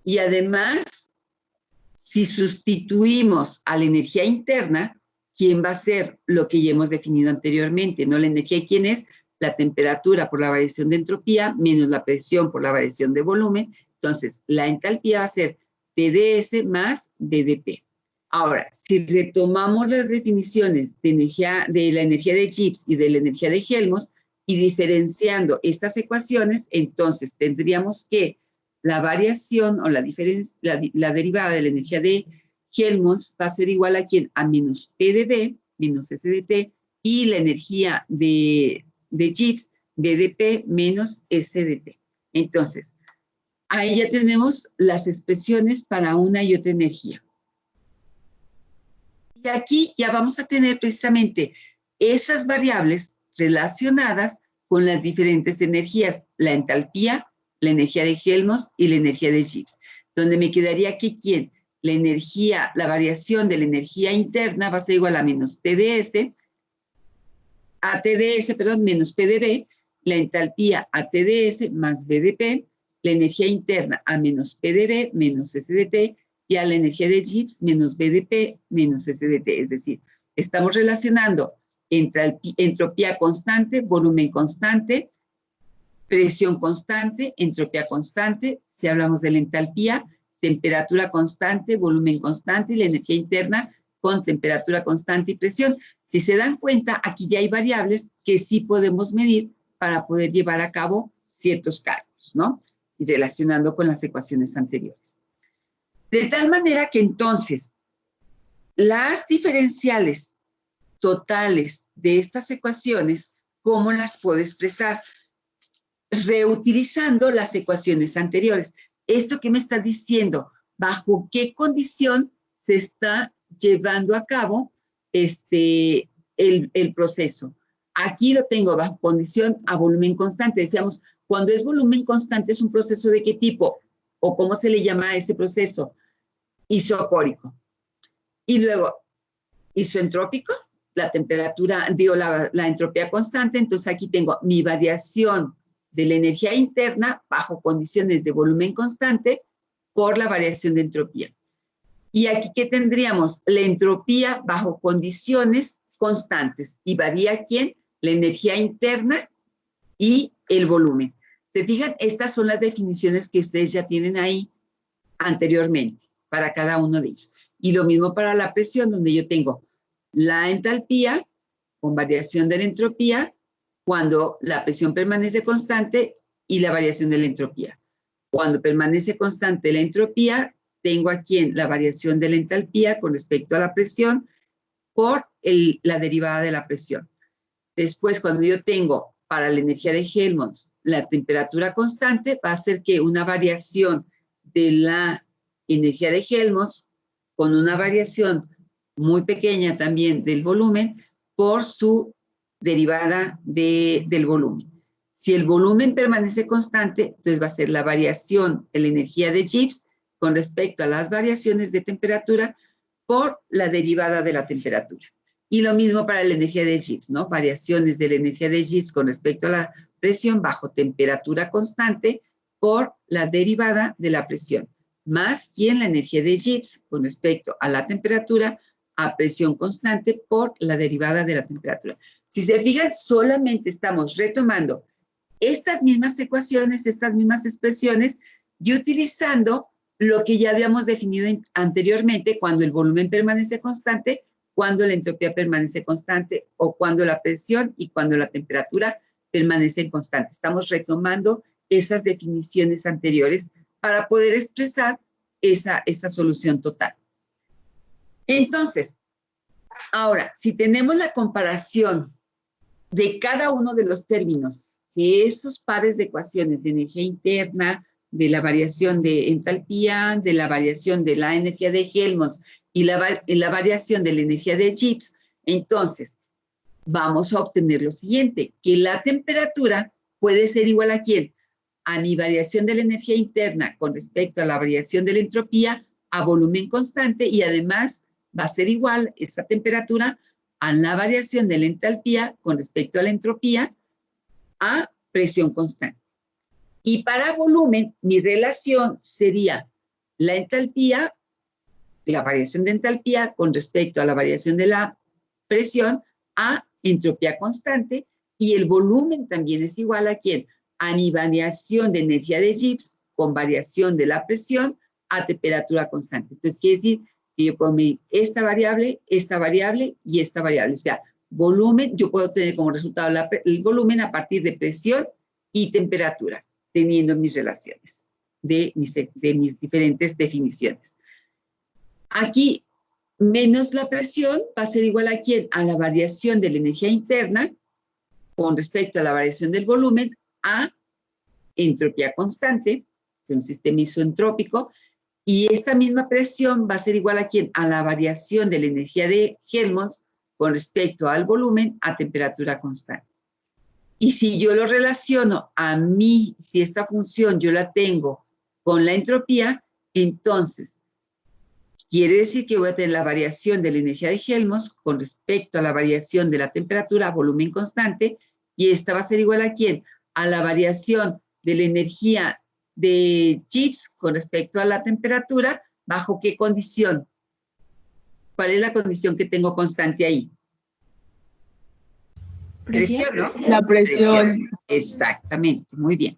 Speaker 1: y además, si sustituimos a la energía interna, ¿quién va a ser lo que ya hemos definido anteriormente? ¿No? La energía, ¿quién es? La temperatura por la variación de entropía menos la presión por la variación de volumen. Entonces, la entalpía va a ser TdS más ddP. Ahora, si retomamos las definiciones de la energía de Gibbs y de la energía de Helmholtz, y diferenciando estas ecuaciones, entonces tendríamos que la variación o la derivada de la energía de Helmholtz va a ser igual a ¿quién? A menos PdV, menos SdT, y la energía de Gibbs, BDP, menos SdT. Entonces, ahí ya tenemos las expresiones para una y otra energía. Y aquí ya vamos a tener precisamente esas variables relacionadas con las diferentes energías, la entalpía, la energía de Helmholtz y la energía de Gibbs, donde me quedaría aquí ¿quién? La variación de la energía interna va a ser igual a menos menos PdV, la entalpía a TdS más BDP, la energía interna a menos PdV menos SdT, y a la energía de Gibbs menos BDP menos SdT. Es decir, estamos relacionando entropía constante, volumen constante, presión constante, entropía constante, si hablamos de la entalpía, temperatura constante, volumen constante, y la energía interna con temperatura constante y presión. Si se dan cuenta, aquí ya hay variables que sí podemos medir para poder llevar a cabo ciertos cálculos, ¿no? Y relacionando con las ecuaciones anteriores. De tal manera que entonces, las diferenciales totales de estas ecuaciones, ¿cómo las puedo expresar? Reutilizando las ecuaciones anteriores. ¿Esto qué me está diciendo? ¿Bajo qué condición se está llevando a cabo el proceso? Aquí lo tengo bajo condición a volumen constante. Decíamos, cuando es volumen constante, ¿es un proceso de qué tipo? ¿O cómo se le llama a ese proceso? Isocórico. Y luego, isoentrópico, la temperatura, la entropía constante. Entonces aquí tengo mi variación de la energía interna bajo condiciones de volumen constante por la variación de entropía. Y aquí, ¿qué tendríamos? La entropía bajo condiciones constantes. ¿Y varía quién? La energía interna y el volumen. ¿Se fijan? Estas son las definiciones que ustedes ya tienen ahí anteriormente para cada uno de ellos. Y lo mismo para la presión, donde yo tengo la entalpía con variación de la entropía cuando la presión permanece constante y la variación de la entropía. Cuando permanece constante la entropía, tengo aquí la variación de la entalpía con respecto a la presión por la derivada de la presión. Después, cuando yo tengo para la energía de Helmholtz la temperatura constante, va a ser que una variación de la energía de Helmholtz con una variación muy pequeña también del volumen por su derivada del volumen. Si el volumen permanece constante, entonces va a ser la variación de la energía de Gibbs con respecto a las variaciones de temperatura por la derivada de la temperatura. Y lo mismo para la energía de Gibbs, ¿no? Variaciones de la energía de Gibbs con respecto a la presión bajo temperatura constante por la derivada de la presión, más bien la energía de Gibbs con respecto a la temperatura a presión constante por la derivada de la temperatura. Si se fijan, solamente estamos retomando estas mismas ecuaciones, estas mismas expresiones, y utilizando lo que ya habíamos definido anteriormente cuando el volumen permanece constante, cuando la entropía permanece constante, o cuando la presión y cuando la temperatura permanecen constantes. Estamos retomando esas definiciones anteriores para poder expresar esa solución total. Entonces, ahora, si tenemos la comparación de cada uno de los términos de esos pares de ecuaciones de energía interna, de la variación de entalpía, de la variación de la energía de Helmholtz y la variación de la energía de Gibbs, entonces vamos a obtener lo siguiente, que la temperatura puede ser igual a ¿quién? A mi variación de la energía interna con respecto a la variación de la entropía a volumen constante, y además va a ser igual esta temperatura a la variación de la entalpía con respecto a la entropía a presión constante. Y para volumen, mi relación sería la entalpía, la variación de entalpía con respecto a la variación de la presión a entropía constante, y el volumen también es igual a ¿quién? A mi variación de energía de Gibbs con variación de la presión a temperatura constante. Entonces, quiere decir que yo puedo medir esta variable y esta variable. O sea, volumen, yo puedo tener como resultado el volumen a partir de presión y temperatura, teniendo mis relaciones de mis diferentes definiciones. Aquí, menos la presión va a ser igual a ¿quién? A la variación de la energía interna con respecto a la variación del volumen a entropía constante, un sistema isoentrópico, y esta misma presión va a ser igual a ¿quién? A la variación de la energía de Helmholtz con respecto al volumen a temperatura constante. Y si yo lo relaciono a mí, si esta función yo la tengo con la entropía, entonces quiere decir que voy a tener la variación de la energía de Helmholtz con respecto a la variación de la temperatura a volumen constante, y esta va a ser igual a ¿quién? A la variación de la energía de Gibbs con respecto a la temperatura, ¿bajo qué condición? ¿Cuál es la condición que tengo constante ahí? Presión, ¿no?
Speaker 3: La presión.
Speaker 1: Exactamente, muy bien.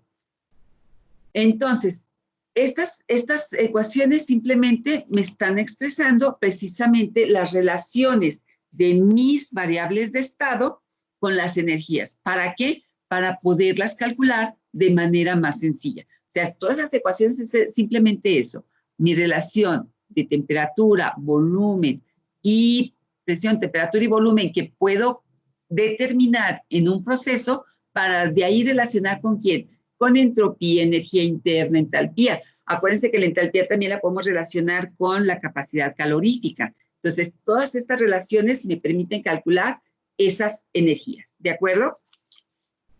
Speaker 1: Entonces, estas ecuaciones simplemente me están expresando precisamente las relaciones de mis variables de estado con las energías. ¿Para qué? Para poderlas calcular de manera más sencilla. O sea, todas las ecuaciones es simplemente eso. Mi relación de temperatura, volumen y presión, temperatura y volumen que puedo determinar en un proceso para de ahí relacionar con ¿quién? Con entropía, energía interna, entalpía. Acuérdense que la entalpía también la podemos relacionar con la capacidad calorífica. Entonces, todas estas relaciones me permiten calcular esas energías. ¿De acuerdo?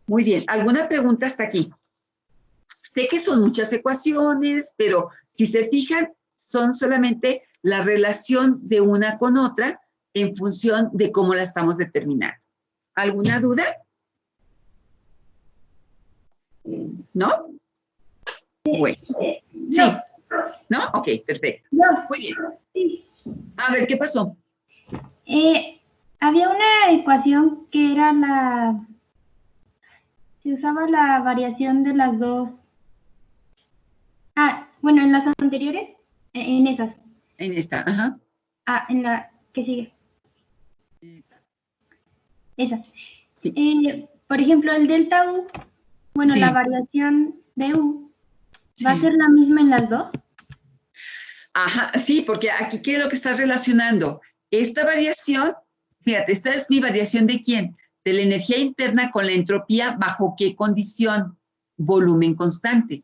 Speaker 1: Muy bien. ¿Alguna pregunta hasta aquí? Sé que son muchas ecuaciones, pero si se fijan, son solamente la relación de una con otra en función de cómo la estamos determinando. ¿Alguna duda? ¿No? Bueno. Sí. ¿No? Ok, perfecto. Muy bien. A ver, ¿qué pasó?
Speaker 4: Había una ecuación que era se usaba la variación de las dos. Bueno, en las anteriores, en esas.
Speaker 1: En esta, ajá.
Speaker 4: En la que sigue. Esa.
Speaker 1: Sí.
Speaker 4: Por ejemplo, el delta U, bueno,
Speaker 1: Sí.
Speaker 4: la variación de U ¿Va a ser la misma en las dos?
Speaker 1: Ajá, sí, porque aquí, ¿qué es lo que estás relacionando? Esta variación, fíjate, esta es mi variación ¿de quién? De la energía interna con la entropía, ¿bajo qué condición? Volumen constante.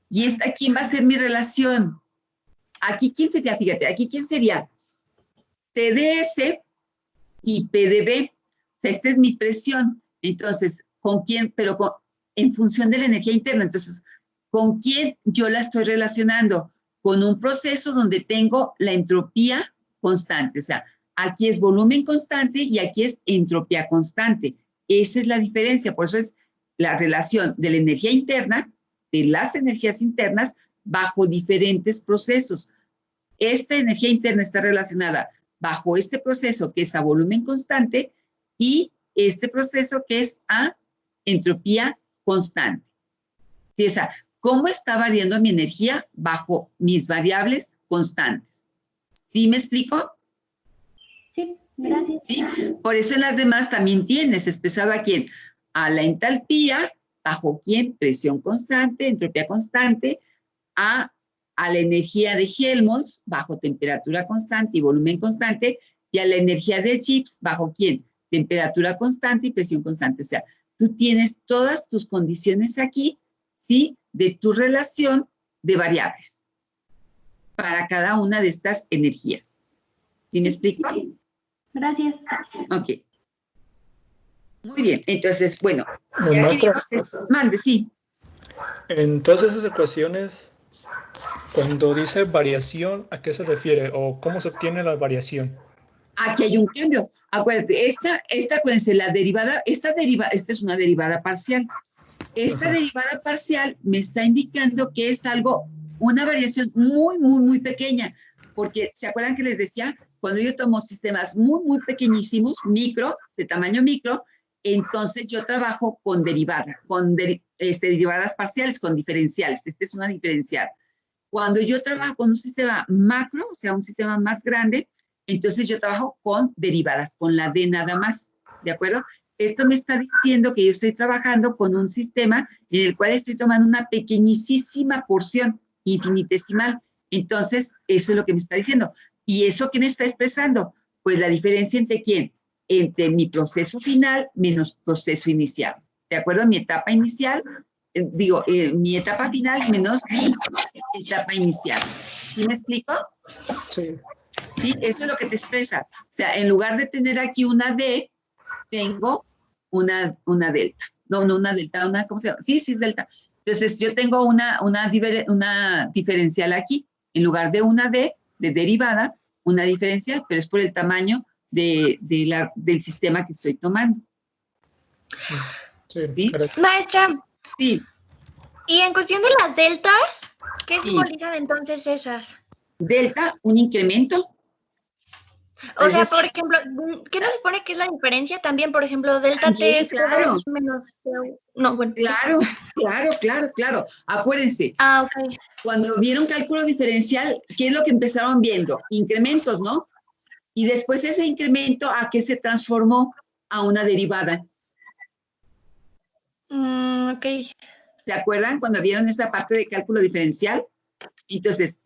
Speaker 1: Y esta, ¿quién va a ser mi relación? Aquí, ¿quién sería? Fíjate, aquí, ¿quién sería? TDS y PdB. O sea, esta es mi presión. Entonces, ¿con quién? Pero en función de la energía interna. Entonces, ¿con quién yo la estoy relacionando? Con un proceso donde tengo la entropía constante. O sea, aquí es volumen constante y aquí es entropía constante. Esa es la diferencia. Por eso es la relación de la energía interna, de las energías internas, bajo diferentes procesos. Esta energía interna está relacionada bajo este proceso que es a volumen constante y este proceso que es a entropía constante. ¿Sí? O sea, ¿cómo está variando mi energía bajo mis variables constantes? ¿Sí me explico?
Speaker 4: Sí, gracias.
Speaker 1: ¿Sí? Por eso en las demás también tienes expresado a quién. A la entalpía, bajo quién, presión constante, entropía constante, a la energía de Helmholtz, bajo temperatura constante y volumen constante, y a la energía de Gibbs, bajo quién, temperatura constante y presión constante. O sea, tú tienes todas tus condiciones aquí, ¿sí? De tu relación de variables para cada una de estas energías. ¿Sí me explico?
Speaker 4: Gracias.
Speaker 1: Ok. Muy bien, entonces, bueno.
Speaker 6: Maestra,
Speaker 1: Mande, sí.
Speaker 6: en todas esas ecuaciones, cuando dice variación, ¿a qué se refiere? ¿O cómo se obtiene la variación?
Speaker 1: Aquí hay un cambio. Acuérdate, acuérdense, la derivada, esta es una derivada parcial. Esta derivada parcial me está indicando que es algo, una variación muy, muy, muy pequeña. Porque, ¿se acuerdan que les decía? Cuando yo tomo sistemas muy, muy pequeñísimos, micro, de tamaño micro, entonces yo trabajo con derivada, con derivadas parciales, con diferenciales. Esta es una diferencial. Cuando yo trabajo con un sistema macro, o sea, un sistema más grande, entonces yo trabajo con derivadas, con la D nada más, ¿de acuerdo? Esto me está diciendo que yo estoy trabajando con un sistema en el cual estoy tomando una pequeñísima porción, infinitesimal. Entonces, eso es lo que me está diciendo. ¿Y eso qué me está expresando? Pues la diferencia entre quién? Entre mi proceso final menos proceso inicial. ¿De acuerdo? Mi etapa inicial, mi etapa final menos mi etapa inicial. ¿Sí me explico?
Speaker 6: Sí.
Speaker 1: ¿Sí? Eso es lo que te expresa. O sea, en lugar de tener aquí una D, tengo una delta. No, una delta, ¿cómo se llama? Sí, es delta. Entonces, yo tengo una diferencial aquí. En lugar de una D, de derivada, una diferencial, pero es por el tamaño del sistema que estoy tomando.
Speaker 6: Sí,
Speaker 1: ¿Sí?
Speaker 7: Maestra.
Speaker 1: Sí.
Speaker 7: Y en cuestión de las deltas, ¿qué simbolizan entonces esas?
Speaker 1: Delta, un incremento.
Speaker 7: O sea, por ejemplo, ¿qué nos supone que es la diferencia? También, por ejemplo, delta T es
Speaker 1: claro.
Speaker 7: menos no, bueno.
Speaker 1: Claro, claro. Acuérdense.
Speaker 7: Ok.
Speaker 1: Cuando vieron cálculo diferencial, ¿qué es lo que empezaron viendo? Incrementos, ¿no? Y después ese incremento, ¿a qué se transformó? A una derivada.
Speaker 7: Ok.
Speaker 1: ¿Se acuerdan cuando vieron esta parte de cálculo diferencial? Entonces,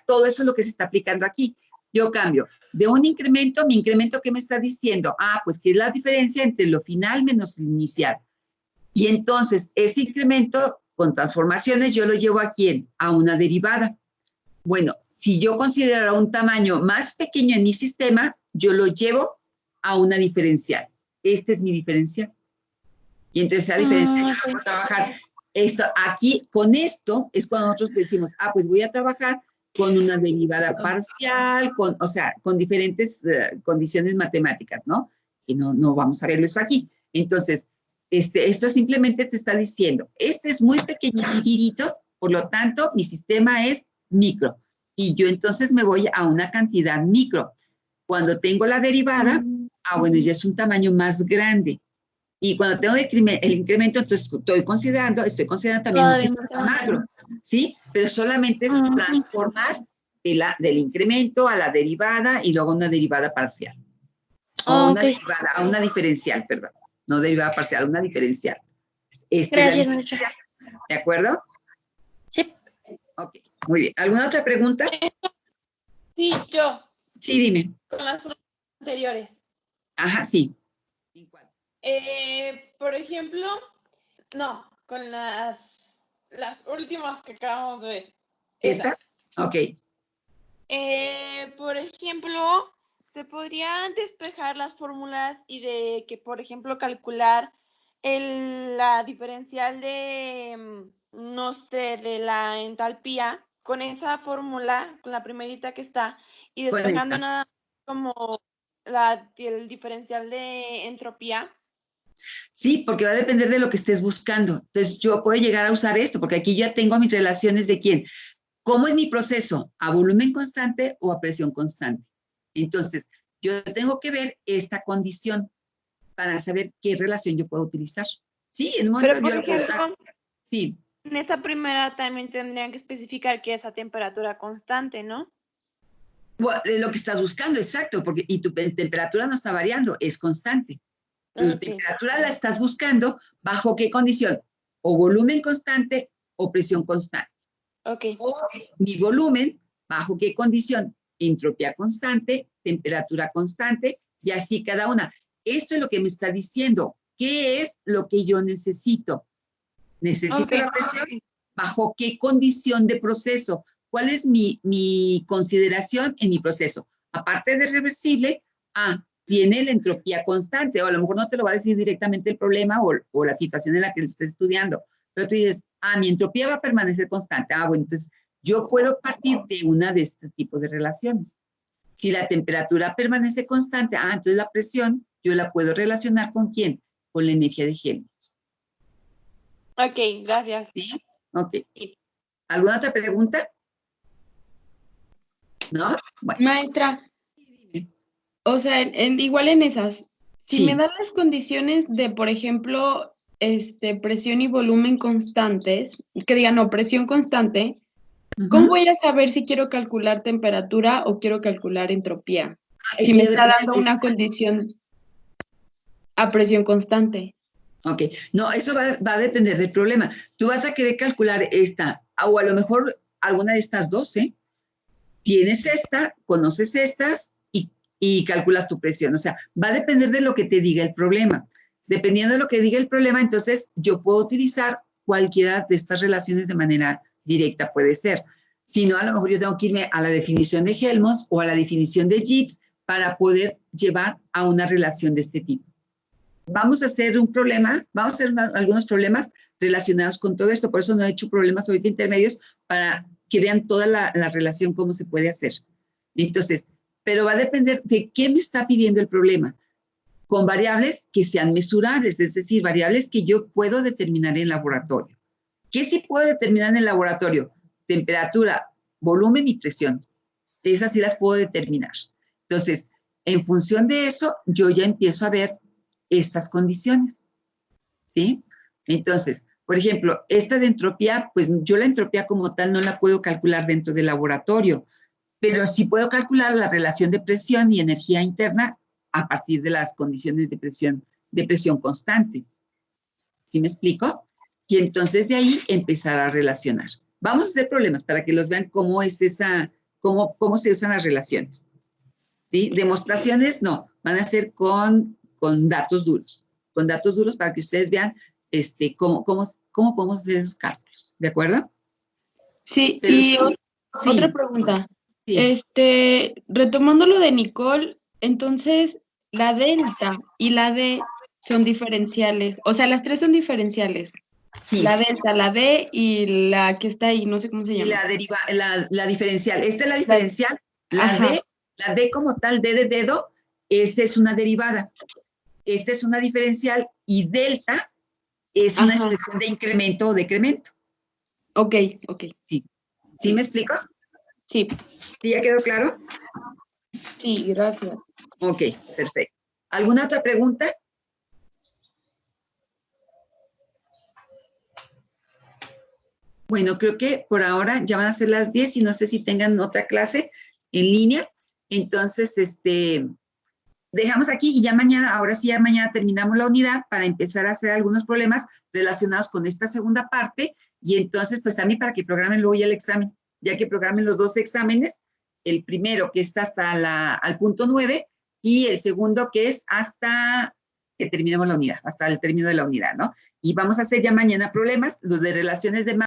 Speaker 1: todo eso es lo que se está aplicando aquí. Yo cambio de un incremento, mi incremento, ¿qué me está diciendo? Pues que es la diferencia entre lo final menos el inicial. Y entonces, ese incremento con transformaciones, yo lo llevo ¿a quién? A una derivada. Bueno, si yo considerara un tamaño más pequeño en mi sistema, yo lo llevo a una diferencial. Este es mi diferencial. Y entonces esa diferencial yo voy a trabajar. Con esto es cuando nosotros decimos, pues voy a trabajar con una derivada parcial, con diferentes condiciones matemáticas, ¿no? Y no vamos a verlo eso aquí. Entonces, esto simplemente te está diciendo, este es muy pequeñitito, por lo tanto, mi sistema es micro. Y yo entonces me voy a una cantidad micro. Cuando tengo la derivada, bueno, ya es un tamaño más grande. Y cuando tengo el incremento, entonces estoy considerando también un sistema macro, ¿sí? Pero solamente es transformar del incremento a la derivada y luego una derivada parcial. A una diferencial, perdón. No derivada parcial, una diferencial.
Speaker 7: Gracias, maestra.
Speaker 1: ¿De acuerdo? Ok, muy bien. ¿Alguna otra pregunta?
Speaker 2: Sí, yo.
Speaker 1: Sí, dime.
Speaker 2: Con las fórmulas anteriores.
Speaker 1: Ajá, sí. ¿En cuál?
Speaker 2: Por ejemplo, no, con las últimas que acabamos de ver.
Speaker 1: ¿Estas? Ok.
Speaker 2: Por ejemplo, se podrían despejar las fórmulas y de que, por ejemplo, calcular la diferencial de, no sé, de la entalpía con esa fórmula, con la primerita que está, y despejando nada más como el diferencial de entropía.
Speaker 1: Sí, porque va a depender de lo que estés buscando. Entonces, yo puedo llegar a usar esto, porque aquí ya tengo mis relaciones de quién. ¿Cómo es mi proceso? ¿A volumen constante o a presión constante? Entonces, yo tengo que ver esta condición para saber qué relación yo puedo utilizar. Sí, en un momento
Speaker 2: Pero, por
Speaker 1: yo lo puedo
Speaker 2: ejemplo,
Speaker 1: usar. Sí.
Speaker 2: En esa primera también tendrían que especificar que es a temperatura constante, ¿no?
Speaker 1: Bueno, lo que estás buscando, exacto, porque y tu temperatura no está variando, es constante. Tu temperatura la estás buscando bajo qué condición, o volumen constante o presión constante. O mi volumen, bajo qué condición, entropía constante, temperatura constante, y así cada una. Esto es lo que me está diciendo. ¿Qué es lo que yo necesito? Necesito la presión. ¿Bajo qué condición de proceso? ¿Cuál es mi consideración en mi proceso? Aparte de reversible, tiene la entropía constante, o a lo mejor no te lo va a decir directamente el problema o la situación en la que lo estés estudiando, pero tú dices, mi entropía va a permanecer constante. Bueno, entonces yo puedo partir de una de estos tipos de relaciones. Si la temperatura permanece constante, entonces la presión yo la puedo relacionar ¿con quién? Con la energía de Helmholtz.
Speaker 2: Ok, gracias.
Speaker 1: ¿Sí? Ok. ¿Alguna otra pregunta? ¿No? Bueno.
Speaker 8: Maestra, o sea, igual en esas, si me dan las condiciones de, por ejemplo, presión y volumen constantes, que digan, no, presión constante, ¿cómo voy a saber si quiero calcular temperatura o quiero calcular entropía? Si me está dando una condición a presión constante.
Speaker 1: Ok, no, eso va a depender del problema. Tú vas a querer calcular esta, o a lo mejor alguna de estas dos, ¿eh? Tienes esta, conoces estas y calculas tu presión. O sea, va a depender de lo que te diga el problema. Dependiendo de lo que diga el problema, entonces yo puedo utilizar cualquiera de estas relaciones de manera directa, puede ser. Si no, a lo mejor yo tengo que irme a la definición de Helmholtz o a la definición de Gibbs para poder llevar a una relación de este tipo. Vamos a hacer un problema, vamos a hacer algunos problemas relacionados con todo esto, por eso no he hecho problemas ahorita intermedios para que vean toda la relación, cómo se puede hacer. Entonces, pero va a depender de qué me está pidiendo el problema, con variables que sean mesurables, es decir, variables que yo puedo determinar en laboratorio. ¿Qué sí puedo determinar en el laboratorio? Temperatura, volumen y presión. Esas sí las puedo determinar. Entonces, en función de eso, yo ya empiezo a ver estas condiciones, ¿sí? Entonces, por ejemplo, esta de entropía, pues yo la entropía como tal no la puedo calcular dentro del laboratorio, pero sí puedo calcular la relación de presión y energía interna a partir de las condiciones de presión constante. ¿Sí me explico? Y entonces de ahí empezar a relacionar. Vamos a hacer problemas para que los vean cómo es cómo se usan las relaciones. ¿Sí? Demostraciones no, van a ser con datos duros. Con datos duros para que ustedes vean cómo podemos hacer esos cálculos. ¿De acuerdo?
Speaker 8: Sí, y otra pregunta. Sí. Retomando lo de Nicole, entonces la delta y la D son diferenciales. O sea, las tres son diferenciales. Sí. La delta, la D y la que está ahí, no sé cómo se llama.
Speaker 1: Y la diferencial. Esta es la diferencial. La D como tal, D de dedo, esta es una derivada. Esta es una diferencial y delta es una expresión de incremento o decremento.
Speaker 8: Ok.
Speaker 1: Sí. ¿Sí me explico?
Speaker 8: Sí.
Speaker 1: ¿Sí ya quedó claro?
Speaker 8: Sí, gracias.
Speaker 1: Ok, perfecto. ¿Alguna otra pregunta? Bueno, creo que por ahora ya van a ser las 10 y no sé si tengan otra clase en línea. Entonces, dejamos aquí y ya mañana, ahora sí, ya mañana terminamos la unidad para empezar a hacer algunos problemas relacionados con esta segunda parte y entonces pues también para que programen luego ya el examen, ya que programen los 2 exámenes, el primero que está hasta al punto 9 y el segundo que es hasta que terminemos la unidad, hasta el término de la unidad, ¿no? Y vamos a hacer ya mañana problemas, los de relaciones de